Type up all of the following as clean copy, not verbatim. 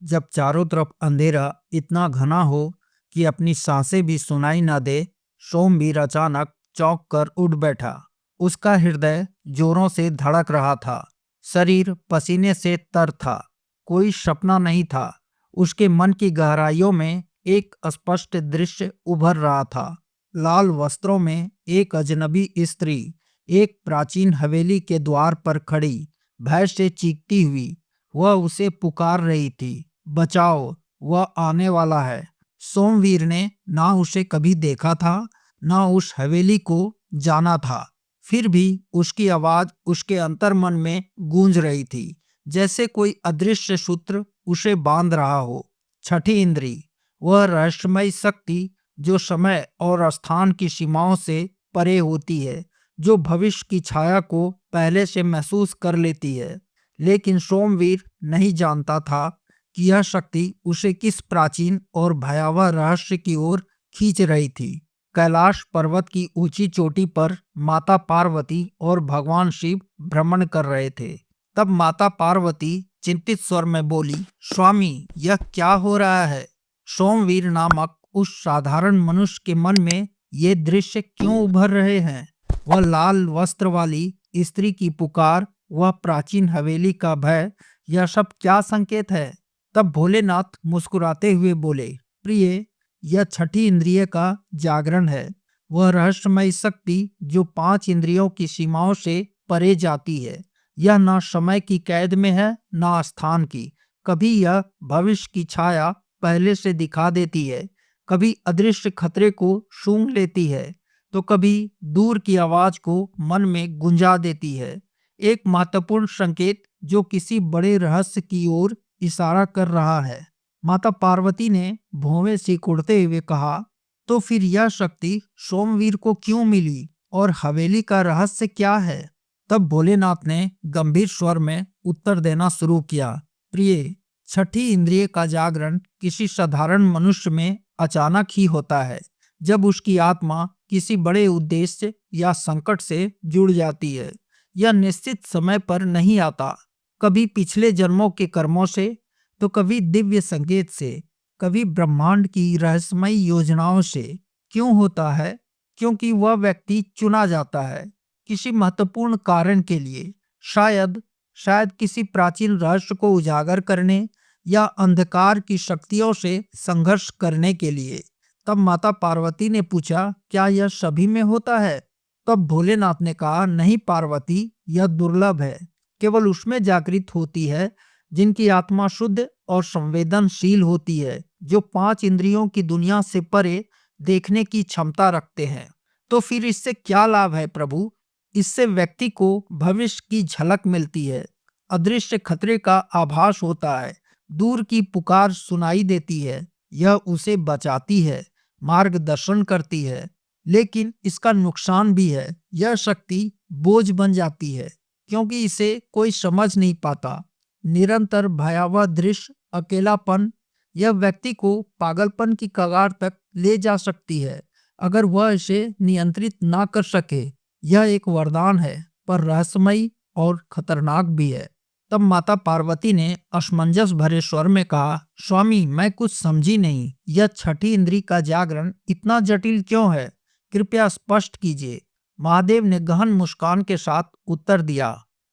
जब चारों तरफ अंधेरा इतना घना हो कि अपनी सांसें भी सुनाई न दे, सोमवीर अचानक चौंक कर उठ बैठा। उसका हृदय जोरों से धड़क रहा था, शरीर पसीने से तर था। कोई सपना नहीं था, उसके मन की गहराइयों में एक स्पष्ट दृश्य उभर रहा था। लाल वस्त्रों में एक अजनबी स्त्री एक प्राचीन हवेली के द्वार पर खड़ी, भय से चीखती हुई। वह उसे पुकार रही थी, बचाओ, वह आने वाला है। सोमवीर ने ना उसे कभी देखा था, ना उस हवेली को जाना था। फिर भी उसकी आवाज उसके अंतर्मन में गूंज रही थी, जैसे कोई अदृश्य सूत्र उसे बांध रहा हो। छठी इंद्री, वह रहस्यमय शक्ति जो समय और स्थान की सीमाओं से परे होती है, जो भविष्य की छाया को पहले से महसूस कर लेती है। लेकिन सोमवीर नहीं जानता था कि यह शक्ति उसे किस प्राचीन और भयावह रहस्य की ओर खींच रही थी। कैलाश पर्वत की ऊंची चोटी पर माता पार्वती और भगवान शिव भ्रमण कर रहे थे। तब माता पार्वती चिंतित स्वर में बोली, स्वामी, यह क्या हो रहा है? सोमवीर नामक उस साधारण मनुष्य के मन में ये दृश्य क्यों उभर रहे हैं? वह लाल वस्त्र वाली स्त्री की पुकार, वह प्राचीन हवेली का भय, यह सब क्या संकेत है? तब भोलेनाथ मुस्कुराते हुए बोले, प्रिय, यह छठी इंद्रिय का जागरण है। वह रहस्यमय शक्ति जो 5 इंद्रियों की सीमाओं से परे जाती है। यह ना समय की कैद में है, ना स्थान की। कभी यह भविष्य की छाया पहले से दिखा देती है, कभी अदृश्य खतरे को सूंघ लेती है, तो कभी दूर की आवाज को मन में गुंजा देती है। एक महत्वपूर्ण संकेत जो किसी बड़े रहस्य की ओर इशारा कर रहा है। माता पार्वती ने भौवें सिकुड़ते हुए कहा, तो फिर यह शक्ति सोमवीर को क्यों मिली और हवेली का रहस्य क्या है? तब भोलेनाथ ने गंभीर स्वर में उत्तर देना शुरू किया, प्रिय, छठी इंद्रिय का जागरण किसी साधारण मनुष्य में अचानक ही होता है, जब उसकी आत्मा किसी बड़े उद्देश्य या संकट से जुड़ जाती है। यह निश्चित समय पर नहीं आता, कभी पिछले जन्मों के कर्मों से, तो कभी दिव्य संकेत से, कभी ब्रह्मांड की रहस्यमय योजनाओं से। क्यों होता है? क्योंकि वह व्यक्ति चुना जाता है किसी महत्वपूर्ण कारण के लिए, शायद शायद किसी प्राचीन रहस्य को उजागर करने या अंधकार की शक्तियों से संघर्ष करने के लिए। तब माता पार्वती ने पूछा, क्या यह सभी में होता है? तब भोलेनाथ ने कहा, नहीं पार्वती, यह दुर्लभ है। केवल उसमें जागृत होती है जिनकी आत्मा शुद्ध और संवेदनशील होती है, जो 5 इंद्रियों की दुनिया से परे देखने की क्षमता रखते हैं। तो फिर इससे क्या लाभ है प्रभु? इससे व्यक्ति को भविष्य की झलक मिलती है, अदृश्य खतरे का आभास होता है, दूर की पुकार सुनाई देती है। यह उसे बचाती है, मार्गदर्शन करती है। लेकिन इसका नुकसान भी है, यह शक्ति बोझ बन जाती है, क्योंकि इसे कोई समझ नहीं पाता। निरंतर भयावह दृश्य, अकेलापन, यह व्यक्ति को पागलपन की कगार तक ले जा सकती है अगर वह इसे नियंत्रित ना कर सके। यह एक वरदान है, पर रहस्यमयी और खतरनाक भी है। तब माता पार्वती ने असमंजस भरे स्वर में कहा, स्वामी, मैं कुछ समझी नहीं। यह छठी इंद्री का जागरण इतना जटिल क्यों है? कृपया स्पष्ट कीजिए। महादेव ने गहन मुस्कान के साथ उत्तर दिया,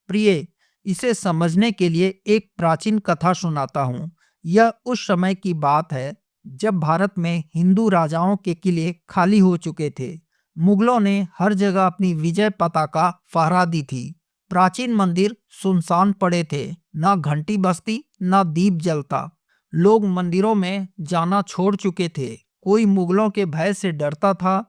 प्रिय, इसे समझने के लिए एक प्राचीन कथा सुनाता हूँ। यह उस समय की बात है जब भारत में हिंदू राजाओं के किले खाली हो चुके थे। मुगलों ने हर जगह अपनी विजय पताका फहरा दी थी। प्राचीन मंदिर सुनसान पड़े थे, ना घंटी बजती, ना दीप जलता। लोग मंदिरों में जाना छोड़ चुके थे। कोई मुगलों के भय से डरता था,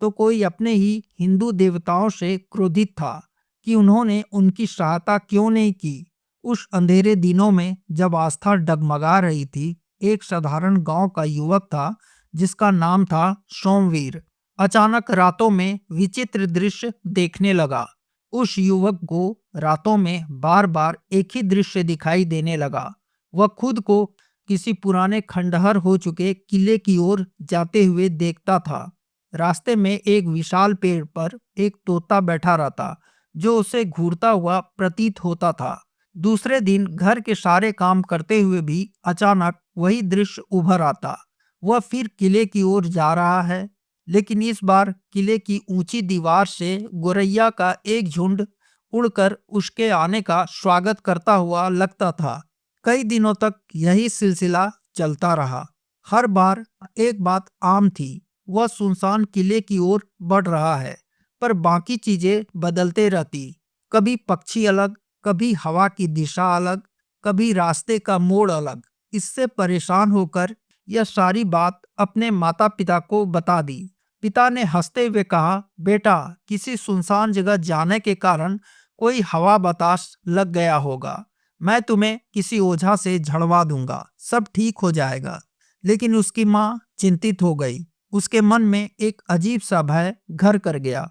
तो कोई अपने ही हिंदू देवताओं से क्रोधित था कि उन्होंने उनकी सहायता क्यों नहीं की। उस अंधेरे दिनों में जब आस्था डगमगा रही थी, एक साधारण गांव का युवक था जिसका नाम था सोमवीर। अचानक रातों में विचित्र दृश्य देखने लगा। उस युवक को रातों में बार बार एक ही दृश्य दिखाई देने लगा। वह खुद को किसी पुराने खंडहर हो चुके किले की ओर जाते हुए देखता था। रास्ते में एक विशाल पेड़ पर एक तोता बैठा रहता, जो उसे घूरता हुआ प्रतीत होता था। दूसरे दिन घर के सारे काम करते हुए भी अचानक वही दृश्य उभर आता। वह फिर किले की ओर जा रहा है, लेकिन इस बार किले की ऊंची दीवार से गोरैया का एक झुंड उड़कर उसके आने का स्वागत करता हुआ लगता था। कई दिनों तक यही सिलसिला चलता रहा। हर बार एक बात आम थी, वह सुनसान किले की ओर बढ़ रहा है, पर बाकी चीजें बदलते रहती। कभी पक्षी अलग, कभी हवा की दिशा अलग, कभी रास्ते का मोड़ अलग। इससे परेशान होकर यह सारी बात अपने माता पिता को बता दी। पिता ने हंसते हुए कहा, बेटा, किसी सुनसान जगह जाने के कारण कोई हवा बतास लग गया होगा। मैं तुम्हें किसी ओझा से झड़वा दूंगा, सब ठीक हो जाएगा। लेकिन उसकी माँ चिंतित हो गई। उसके मन में एक अजीब सा भय घर कर गया।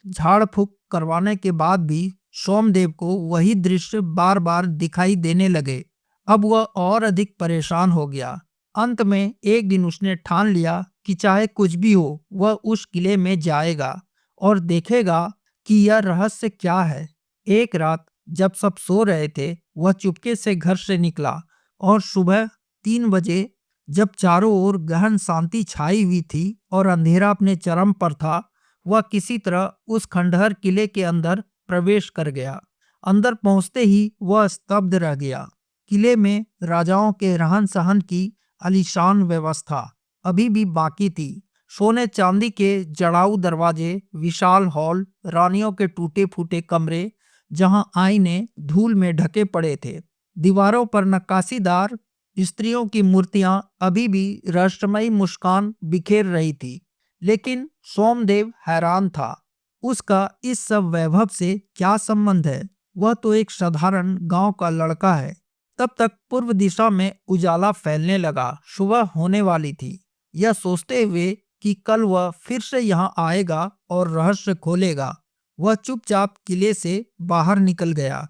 झाड़ फूक करवाने के बाद भी सोमदेव को वही दृश्य बार बार दिखाई देने लगे। अब वह और अधिक परेशान हो गया। अंत में एक दिन उसने ठान लिया कि चाहे कुछ भी हो, वह उस किले में जाएगा और देखेगा कि यह रहस्य क्या है। एक रात जब सब सो रहे थे, वह चुपके से घर से निकला और सुबह 3 बजे, जब चारों ओर गहन शांति छाई हुई थी और अंधेरा अपने चरम पर था, वह किसी तरह उस खंडहर किले के अंदर प्रवेश कर गया। अंदर पहुंचते ही वह स्तब्ध रह गया। किले में राजाओं के रहन सहन की आलीशान व्यवस्था अभी भी बाकी थी। सोने चांदी के जड़ाऊ दरवाजे, विशाल हॉल, रानियों के टूटे फूटे कमरे जहां आईने धूल में ढके पड़े थे। दीवारों पर नक्काशीदार स्त्रियों की मूर्तियां अभी भी रहस्यमयी मुस्कान बिखेर रही थी। लेकिन सोमदेव हैरान था। उसका इस सब वैभव से क्या संबंध है? वह तो एक साधारण गांव का लड़का है। तब तक पूर्व दिशा में उजाला फैलने लगा। सुबह होने वाली थी। यह सोचते हुए कि कल वह फिर से यहाँ आएगा और रहस्य खोलेगा, वह चुपचाप किले से बाहर निकल गया।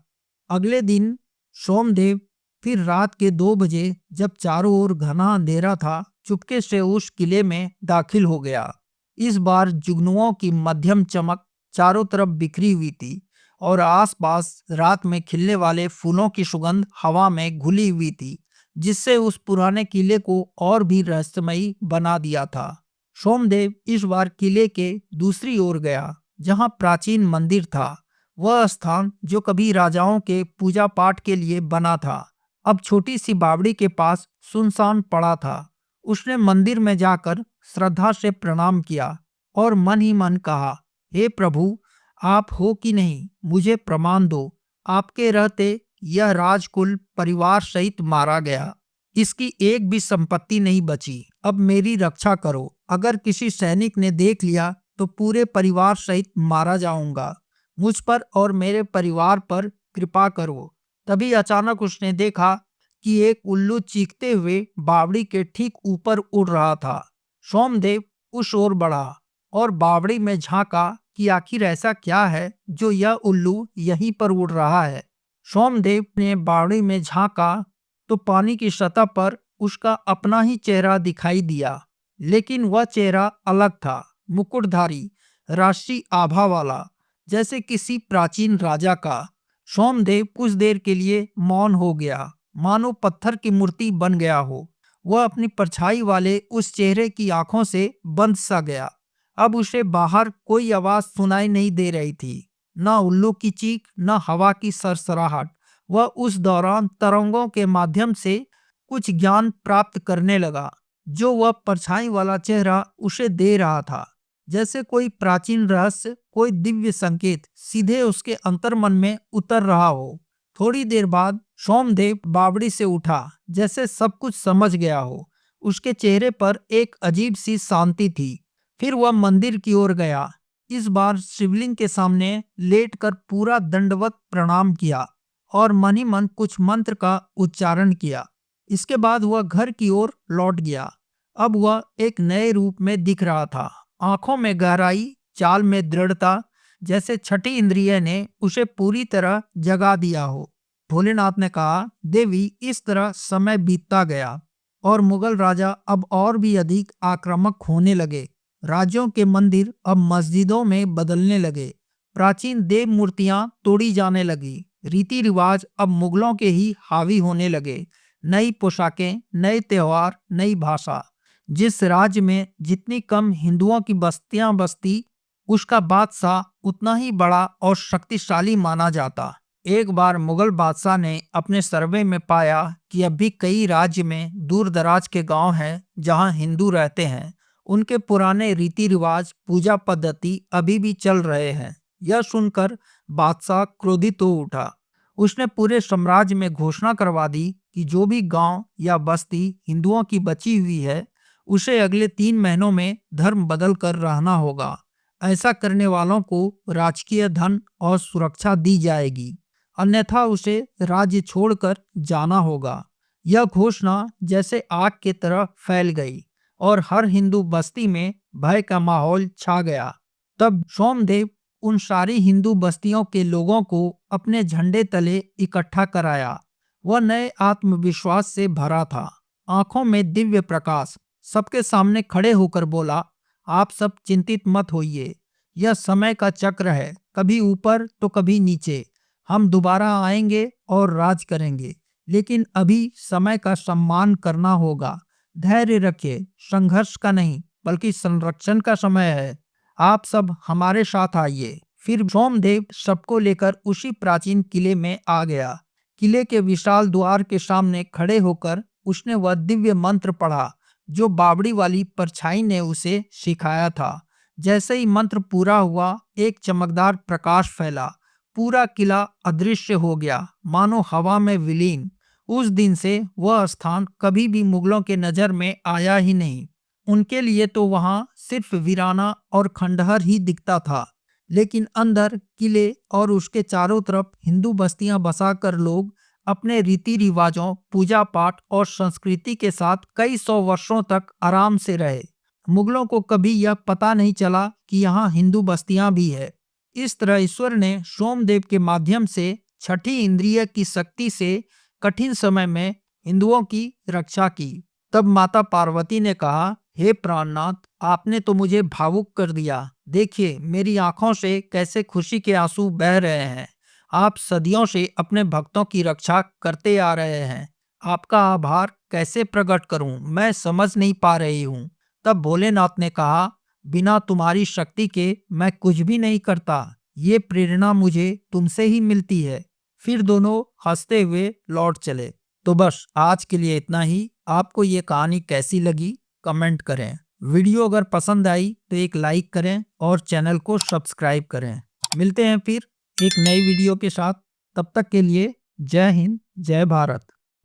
अगले दिन सोमदेव फिर रात के 2 बजे, जब चारों ओर घना अंधेरा था, चुपके से उस किले में दाखिल हो गया। इस बार जुगनुओं की मध्यम चमक चारों तरफ बिखरी हुई थी और आसपास रात में खिलने वाले फूलों की सुगंध हवा में घुली हुई थी, जिससे उस पुराने किले को और भी रहस्यमयी बना दिया था। सोमदेव इस बार किले के दूसरी ओर गया, जहां प्राचीन मंदिर था। वह स्थान जो कभी राजाओं के पूजा पाठ के लिए बना था, अब छोटी सी बावड़ी के पास सुनसान पड़ा था। उसने मंदिर में जाकर श्रद्धा से प्रणाम किया और मन ही मन कहा, हे प्रभु, आप हो कि नहीं, मुझे प्रमाण दो। आपके रहते यह राजकुल परिवार सहित मारा गया। इसकी एक भी संपत्ति नहीं बची। अब मेरी रक्षा करो। अगर किसी सैनिक ने देख लिया तो पूरे परिवार सहित मारा जाऊंगा। मुझ पर और मेरे परिवार पर कृपा करो। तभी अचानक उसने देखा कि एक उल्लू चीखते हुए बावड़ी के ठीक ऊपर उड़ रहा था। सोमदेव उस ओर बढ़ा और बावड़ी में झांका कि आखिर ऐसा क्या है जो यह उल्लू यहीं पर उड़ रहा है। सोमदेव ने बावड़ी में झांका तो पानी की सतह पर उसका अपना ही चेहरा दिखाई दिया, लेकिन वह चेहरा अलग था, मुकुटधारी, राष्ट्रीय आभा वाला, जैसे किसी प्राचीन राजा का। सोमदेव कुछ देर के लिए मौन हो गया, मानो पत्थर की मूर्ति बन गया हो। वह अपनी परछाई वाले उस चेहरे की आंखों से बंद सा गया। अब उसे बाहर कोई आवाज सुनाई नहीं दे रही थी, न उल्लू की चीख, न हवा की सरसराहट। वह उस दौरान तरंगों के माध्यम से कुछ ज्ञान प्राप्त करने लगा, जो वह परछाई वाला चेहरा उसे दे रहा था। जैसे कोई प्राचीन रहस्य, कोई दिव्य संकेत सीधे उसके अंतर्मन में उतर रहा हो। थोड़ी देर बाद सोमदेव बावड़ी से उठा, जैसे सब कुछ समझ गया हो। उसके चेहरे पर एक अजीब सी शांति थी। फिर वह मंदिर की ओर गया। इस बार शिवलिंग के सामने लेटकर पूरा दंडवत प्रणाम किया और मन ही मन कुछ मंत्र का उच्चारण किया। इसके बाद वह घर की ओर लौट गया। अब वह एक नए रूप में दिख रहा था। आंखों में गहराई, चाल में दृढ़ता, जैसे छठी इंद्रिय ने उसे पूरी तरह जगा दिया हो। भोलेनाथ ने कहा, देवी, इस तरह समय बीतता गया और मुगल राजा अब और भी अधिक आक्रामक होने लगे। राज्यों के मंदिर अब मस्जिदों में बदलने लगे। प्राचीन देव मूर्तियां तोड़ी जाने लगी रीति रिवाज अब मुगलों के ही हावी होने लगे। नई पोशाकें, नए त्योहार, नई भाषा। जिस राज्य में जितनी कम हिंदुओं की बस्तियां बसती, उसका बादशाह उतना ही बड़ा और शक्तिशाली माना जाता। एक बार मुगल बादशाह ने अपने सर्वे में पाया कि अब भी कई राज्य में दूर दराज के गांव हैं जहां हिंदू रहते हैं। उनके पुराने रीति रिवाज, पूजा पद्धति अभी भी चल रहे हैं। यह सुनकर बादशाह क्रोधित हो उठा। उसने पूरे साम्राज्य में घोषणा करवा दी कि जो भी गांव या बस्ती हिंदुओं की बची हुई है, उसे अगले 3 महीनों में धर्म बदल कर रहना होगा। ऐसा करने वालों को राजकीय धन और सुरक्षा दी जाएगी, अन्यथा उसे राज्य छोड़कर जाना होगा। यह घोषणा जैसे आग की तरह फैल गई और हर हिंदू बस्ती में भय का माहौल छा गया। तब सोमदेव उन सारी हिंदू बस्तियों के लोगों को अपने झंडे तले इकट्ठा कराया। वह नए आत्मविश्वास से भरा था, आंखों में दिव्य प्रकाश। सबके सामने खड़े होकर बोला, आप सब चिंतित मत होइए। यह समय का चक्र है, कभी ऊपर तो कभी नीचे। हम दोबारा आएंगे और राज करेंगे, लेकिन अभी समय का सम्मान करना होगा। धैर्य रखिए, संघर्ष का नहीं बल्कि संरक्षण का समय है। आप सब हमारे साथ आइए। फिर सोमदेव सबको लेकर उसी प्राचीन किले में आ गया। किले के विशाल द्वार के सामने खड़े होकर उसने वह दिव्य मंत्र पढ़ा जो बावड़ी वाली परछाई ने उसे सिखाया था। जैसे ही मंत्र पूरा हुआ, एक चमकदार प्रकाश फैला। पूरा किला अदृश्य हो गया, मानो हवा में विलीन। उस दिन से वह स्थान कभी भी मुगलों के नजर में आया ही नहीं। उनके लिए तो वहां सिर्फ वीराना और खंडहर ही दिखता था, लेकिन अंदर किले और उसके चारों तरफ हिंदू बस्तियां बसाकर लोग अपने रीति रिवाजों, पूजा पाठ और संस्कृति के साथ कई 100 वर्षों तक आराम से रहे। मुगलों को कभी यह पता नहीं चला कि यहाँ हिंदू बस्तियां भी है। इस तरह ईश्वर ने सोमदेव के माध्यम से छठी इंद्रिय की शक्ति से कठिन समय में हिंदुओं की रक्षा की। तब माता पार्वती ने कहा, हे प्राणनाथ, आपने तो मुझे भावुक कर दिया। देखिए मेरी आंखों से कैसे खुशी के आंसू बह रहे हैं। आप सदियों से अपने भक्तों की रक्षा करते आ रहे हैं। आपका आभार कैसे प्रकट करूं, मैं समझ नहीं पा रही हूँ। तब भोलेनाथ ने कहा, बिना तुम्हारी शक्ति के मैं कुछ भी नहीं करता। ये प्रेरणा मुझे तुमसे ही मिलती है। फिर दोनों हंसते हुए लौट चले। तो बस आज के लिए इतना ही। आपको ये कहानी कैसी लगी कमेंट करें। वीडियो अगर पसंद आई तो एक लाइक करें और चैनल को सब्सक्राइब करें। मिलते हैं फिर एक नई वीडियो के साथ। तब तक के लिए जय हिंद, जय भारत।